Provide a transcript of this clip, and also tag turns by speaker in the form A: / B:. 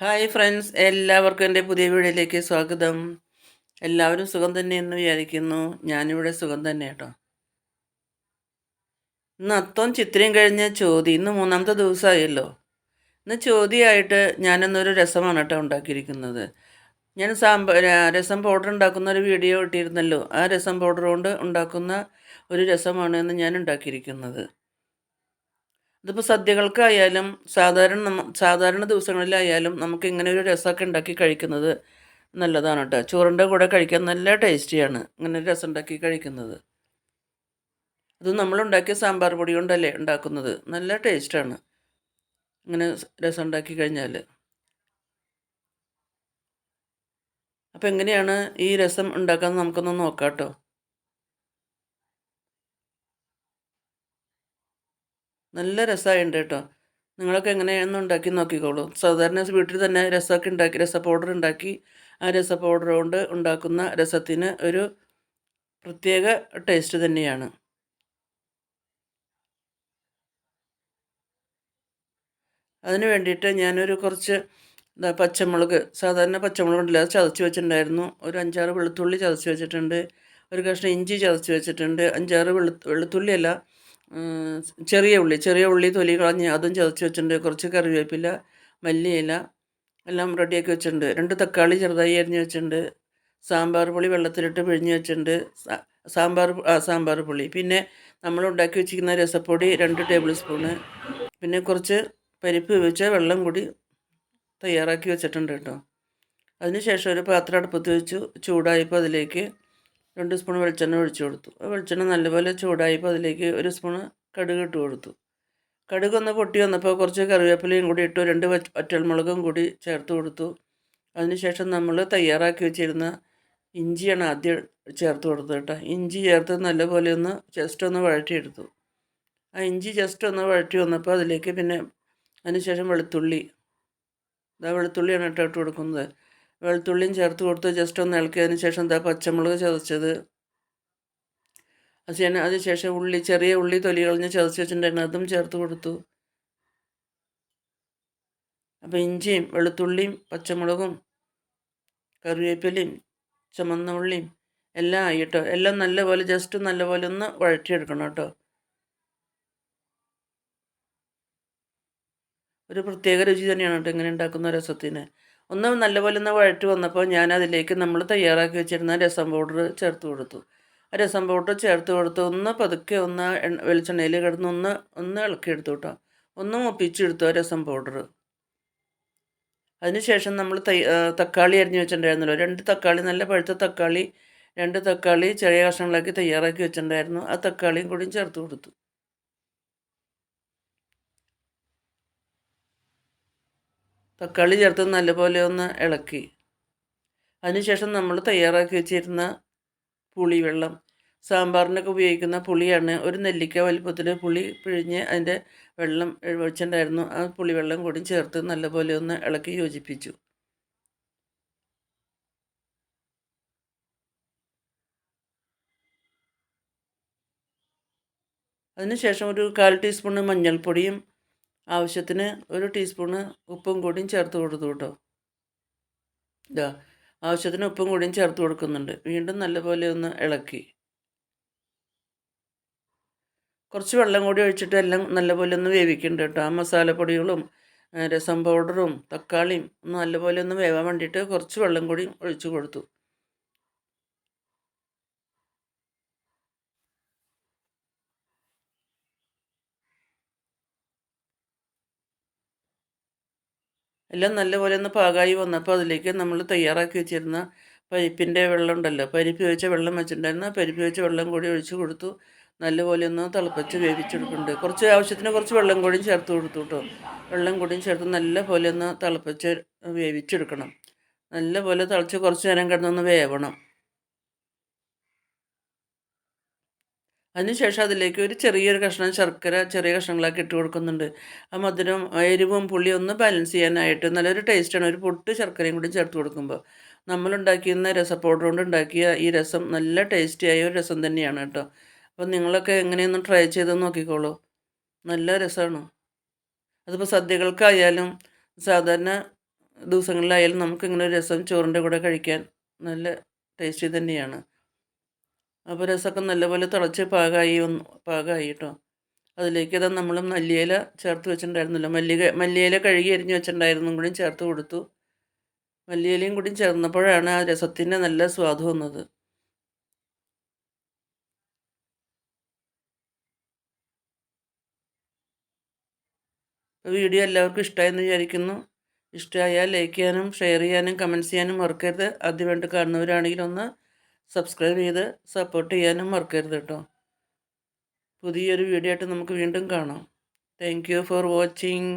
A: Hi friends, എല്ലാവർക്കും എൻ്റെ പുതിയ വീഡിയോയിലേക്ക് സ്വാഗതം. എല്ലാവരും സുഖം തന്നെയെന്ന് വിചാരിക്കുന്നു. ഞാനിവിടെ സുഖം തന്നെ കേട്ടോ. ഇന്ന് അത്തവും ചിത്രയും കഴിഞ്ഞ ചോതി, ഇന്ന് മൂന്നാമത്തെ ദിവസമായല്ലോ. ഇന്ന് ചോതിയായിട്ട് ഞാനിന്നൊരു രസമാണ് കേട്ടോ ഉണ്ടാക്കിയിരിക്കുന്നത്. ഞാൻ രസം പൗഡർ ഉണ്ടാക്കുന്ന ഒരു വീഡിയോ ഇട്ടിരുന്നല്ലോ. ആ രസം പൗഡർ കൊണ്ട് ഉണ്ടാക്കുന്ന ഒരു രസമാണ് ഇന്ന് ഞാൻ ഉണ്ടാക്കിയിരിക്കുന്നത്. ഇതിപ്പോൾ സദ്യകൾക്കായാലും സാധാരണ ദിവസങ്ങളിലായാലും നമുക്ക് ഇങ്ങനെ ഒരു രസമൊക്കെ ഉണ്ടാക്കി കഴിക്കുന്നത് നല്ലതാണ് കേട്ടോ. ചോറിൻ്റെ കൂടെ കഴിക്കാൻ നല്ല ടേസ്റ്റിയാണ് ഇങ്ങനെ ഒരു രസം ഉണ്ടാക്കി കഴിക്കുന്നത്. ഇത് നമ്മളുണ്ടാക്കിയ സാമ്പാർ പൊടി കൊണ്ടല്ലേ ഉണ്ടാക്കുന്നത്. നല്ല ടേസ്റ്റാണ് ഇങ്ങനെ രസം ഉണ്ടാക്കി കഴിഞ്ഞാൽ. അപ്പോൾ എങ്ങനെയാണ് ഈ രസം ഉണ്ടാക്കാൻ നമുക്കൊന്ന് നോക്കാം കേട്ടോ. നല്ല രസമായിട്ടുണ്ട് കേട്ടോ. നിങ്ങളൊക്കെ എങ്ങനെയാണെന്ന് ഉണ്ടാക്കി നോക്കിക്കോളൂ. സാധാരണ വീട്ടിൽ തന്നെ രസമൊക്കെ ഉണ്ടാക്കി രസ പൗഡർ ഉണ്ടാക്കി ആ രസ പൗഡർ കൊണ്ട് ഉണ്ടാക്കുന്ന രസത്തിന് ഒരു പ്രത്യേക ടേസ്റ്റ് തന്നെയാണ്. അതിന് വേണ്ടിയിട്ട് ഞാനൊരു കുറച്ച് പച്ചമുളക്, സാധാരണ പച്ചമുളക് ഉണ്ടല്ലോ, അത് ചതച്ച് വെച്ചിട്ടുണ്ടായിരുന്നു. ഒരു 5-6 വെളുത്തുള്ളി ചതച്ച് വെച്ചിട്ടുണ്ട്. ഒരു കഷ്ണം ഇഞ്ചി ചതച്ച് വെച്ചിട്ടുണ്ട്. 5-6 വെളുത്തുള്ളിയല്ല, ഉം, ചെറിയ ഉള്ളി തൊലി കളഞ്ഞ് അതും ചതച്ച് വെച്ചിട്ടുണ്ട്. കുറച്ച് കറിവേപ്പില, മല്ലിയില എല്ലാം റെഡിയാക്കി വെച്ചിട്ടുണ്ട്. 2 തക്കാളി ചെറുതായി അരിഞ്ഞ് വെച്ചിട്ടുണ്ട്. സാമ്പാർ പൊടി വെള്ളത്തിലിട്ട് പിഴിഞ്ഞ് വെച്ചിട്ടുണ്ട്. സാമ്പാർ പൊടി, പിന്നെ നമ്മൾ ഉണ്ടാക്കി വെച്ചിരിക്കുന്ന രസപ്പൊടി 2 ടേബിൾ സ്പൂണ്, പിന്നെ കുറച്ച് പരിപ്പ് വേവിച്ച വെള്ളം കൂടി തയ്യാറാക്കി വെച്ചിട്ടുണ്ട് കേട്ടോ. അതിനുശേഷം ഒരു പാത്രം അടുപ്പത്ത് വെച്ചു. ചൂടായപ്പോൾ അതിലേക്ക് 2 സ്പൂൺ വെളിച്ചെണ്ണ ഒഴിച്ചു കൊടുത്തു. വെളിച്ചെണ്ണ നല്ലപോലെ ചൂടായപ്പോൾ അതിലേക്ക് 1 സ്പൂണ് കടുക് ഇട്ട് കൊടുത്തു. കടുക് ഒന്ന് പൊട്ടി വന്നപ്പോൾ കുറച്ച് കറിവേപ്പിലയും കൂടി ഇട്ടു. 2 വറ്റൽമുളകും കൂടി ചേർത്ത് കൊടുത്തു. അതിനുശേഷം നമ്മൾ തയ്യാറാക്കി വെച്ചിരുന്ന ഇഞ്ചിയാണ് ആദ്യം ചേർത്ത് കൊടുത്തത് കേട്ടോ. ഇഞ്ചി ചേർത്ത് നല്ലപോലെ ഒന്ന് ജസ്റ്റ് ഒന്ന് വഴറ്റിയെടുത്തു. ആ ഇഞ്ചി ജസ്റ്റ് ഒന്ന് വഴറ്റി വന്നപ്പോൾ അതിലേക്ക് പിന്നെ അതിനുശേഷം വെളുത്തുള്ളിയാണ് കേട്ടോ ഇട്ട് കൊടുക്കുന്നത്. വെളുത്തുള്ളിയും ചേർത്ത് കൊടുത്ത് ജസ്റ്റ് ഒന്ന് ഇളക്കിയതിന് ശേഷം പച്ചമുളക് ചതച്ചത്, അതിനുശേഷം ചെറിയ ഉള്ളി തൊലി കളഞ്ഞ് ചതച്ച് വെച്ചിട്ടുണ്ടായിരുന്നു, അതും ചേർത്ത് കൊടുത്തു. അപ്പോൾ ഇഞ്ചിയും വെളുത്തുള്ളിയും പച്ചമുളകും കറിവേപ്പിലയും ചുമന്ന ഉള്ളിയും എല്ലാം ആയി കേട്ടോ. എല്ലാം നല്ലപോലെ നല്ലപോലെ ഒന്ന് വഴറ്റിയെടുക്കണം കേട്ടോ. ഒരു പ്രത്യേക രുചി തന്നെയാണ് കേട്ടോ ഇങ്ങനെ ഉണ്ടാക്കുന്ന രസത്തിന്. ഒന്ന് നല്ലപോലെ ഒന്ന് വഴറ്റി വന്നപ്പോൾ ഞാൻ അതിലേക്ക് നമ്മൾ തയ്യാറാക്കി വെച്ചിരുന്ന രസം പൗഡർ ചേർത്ത് കൊടുത്തു. ആ രസം പൗഡർ ചേർത്ത് കൊടുത്ത് ഒന്ന് പതുക്കെ ഒന്ന് വെളിച്ചെണ്ണയിൽ കിടന്ന് ഒന്ന് ഇളക്കിയെടുത്തു കേട്ടോ. ഒന്ന് മുപ്പിച്ചെടുത്തു ആ രസം പൗഡർ. അതിനുശേഷം നമ്മൾ തക്കാളി അരിഞ്ഞ് വെച്ചിട്ടുണ്ടായിരുന്നല്ലോ, 2 തക്കാളി, നല്ല പഴുത്ത തക്കാളി 2 തക്കാളി ചെറിയ കഷ്ണങ്ങളാക്കി തയ്യാറാക്കി വെച്ചിട്ടുണ്ടായിരുന്നു. ആ തക്കാളിയും കൂടിയും ചേർത്ത് കൊടുത്തു. തക്കാളി ചേർത്ത് നല്ലപോലെ ഒന്ന് ഇളക്കി. അതിനുശേഷം നമ്മൾ തയ്യാറാക്കി വെച്ചിരുന്ന പുളിവെള്ളം, സാമ്പാറിനൊക്കെ ഉപയോഗിക്കുന്ന പുളിയാണ്. ഒരു നെല്ലിക്ക വലിപ്പത്തിൽ പുളി പിഴിഞ്ഞ് അതിൻ്റെ വെള്ളം ഒഴിച്ചിട്ടുണ്ടായിരുന്നു. ആ പുളിവെള്ളം കൂടി ചേർത്ത് നല്ലപോലെ ഒന്ന് ഇളക്കി യോജിപ്പിച്ചു. അതിനുശേഷം ഒരു 1/4 ടീസ്പൂണ് മഞ്ഞൾപ്പൊടിയും ആവശ്യത്തിന് 1 ടീസ്പൂണ് ഉപ്പും കൂടിയും ചേർത്ത് കൊടുത്തു കേട്ടോ. ആവശ്യത്തിന് ഉപ്പും കൂടിയും ചേർത്ത് കൊടുക്കുന്നുണ്ട്. വീണ്ടും നല്ലപോലെ ഒന്ന് ഇളക്കി. കുറച്ച് വെള്ളം കൂടി ഒഴിച്ചിട്ട് എല്ലാം നല്ലപോലെ ഒന്ന് വേവിക്കുന്നുണ്ട് കേട്ടോ. ആ മസാലപ്പൊടികളും രസം പൗഡറും തക്കാളിയും ഒന്ന് നല്ലപോലെ ഒന്ന് വേവാൻ വേണ്ടിയിട്ട് കുറച്ച് വെള്ളം കൂടി ഒഴിച്ചു കൊടുത്തു. എല്ലാം നല്ലപോലെ ഒന്ന് പാകമായി വന്നപ്പോൾ അതിലേക്ക് നമ്മൾ തയ്യാറാക്കി വെച്ചിരുന്ന പരിപ്പിൻ്റെ വെള്ളം ഉണ്ടല്ലോ, പരിപ്പ് വേവിച്ച വെള്ളം വെച്ചിട്ടുണ്ടായിരുന്നു. ആ പരിപ്പ് വേവിച്ച വെള്ളം കൂടി ഒഴിച്ചു കൊടുത്തു. നല്ലപോലെ ഒന്ന് തിളപ്പിച്ച് വേവിച്ചെടുക്കുന്നുണ്ട്. ആവശ്യത്തിന് കുറച്ച് വെള്ളം കൂടിയും ചേർത്ത് കൊടുത്തു കേട്ടോ. വെള്ളം കൂടിയും ചേർത്ത് നല്ലപോലെ ഒന്ന് തിളപ്പിച്ച് വേവിച്ചെടുക്കണം. നല്ലപോലെ തിളച്ച് കുറച്ച് നേരം കിടന്നൊന്ന് വേവണം. അതിനുശേഷം അതിലേക്ക് ഒരു ചെറിയൊരു കഷ്ണം ശർക്കര ചെറിയ കഷ്ണങ്ങളാക്കി ഇട്ട് കൊടുക്കുന്നുണ്ട്. ആ മധുരം എരിവും പുളിയും ഒന്ന് ബാലൻസ് ചെയ്യാനായിട്ട് നല്ലൊരു ടേസ്റ്റാണ് ഒരു പൊട്ട് ശർക്കരയും കൂടി ചേർത്ത് കൊടുക്കുമ്പോൾ. നമ്മളുണ്ടാക്കിയിരുന്ന രസ പൗഡർ കൊണ്ട് ഉണ്ടാക്കിയ ഈ രസം നല്ല ടേസ്റ്റിയായ ഒരു രസം തന്നെയാണ് കേട്ടോ. അപ്പോൾ നിങ്ങളൊക്കെ എങ്ങനെയൊന്ന് ട്രൈ ചെയ്ത് നോക്കിക്കോളൂ. നല്ല രസമാണ്. അതിപ്പോൾ സദ്യകൾക്കായാലും സാധാരണ ദിവസങ്ങളിലായാലും നമുക്കിങ്ങനെ ഒരു രസം ചോറിൻ്റെ കൂടെ കഴിക്കാൻ നല്ല ടേസ്റ്റി തന്നെയാണ്. അപ്പോൾ രസമൊക്കെ നല്ലപോലെ തിളച്ച് പാകമായി കേട്ടോ. അതിലേക്ക് ഇതാ നമ്മൾ മല്ലിയില ചേർത്ത് വെച്ചിട്ടുണ്ടായിരുന്നല്ലോ, മല്ലിയില കഴുകി അരിഞ്ഞ് വെച്ചിട്ടുണ്ടായിരുന്നും കൂടി ചേർത്ത് കൊടുത്തു. മല്ലിയിലയും കൂടി ചേർന്നപ്പോഴാണ് ആ രസത്തിൻ്റെ നല്ല സ്വാദ് വന്നത്. വീഡിയോ എല്ലാവർക്കും ഇഷ്ടമായെന്ന് വിചാരിക്കുന്നു. ഇഷ്ടമായാൽ ലൈക്ക് ചെയ്യാനും ഷെയർ ചെയ്യാനും കമൻറ്റ്സ് ചെയ്യാനും മറക്കരുത്. ആദ്യമായിട്ട് കാണുന്നവരാണെങ്കിൽ ഒന്ന് സബ്സ്ക്രൈബ് ചെയ്ത് സപ്പോർട്ട് ചെയ്യാനും മറക്കരുത് കേട്ടോ. പുതിയൊരു വീഡിയോ ആയിട്ട് നമുക്ക് വീണ്ടും കാണാം. Thank you for watching.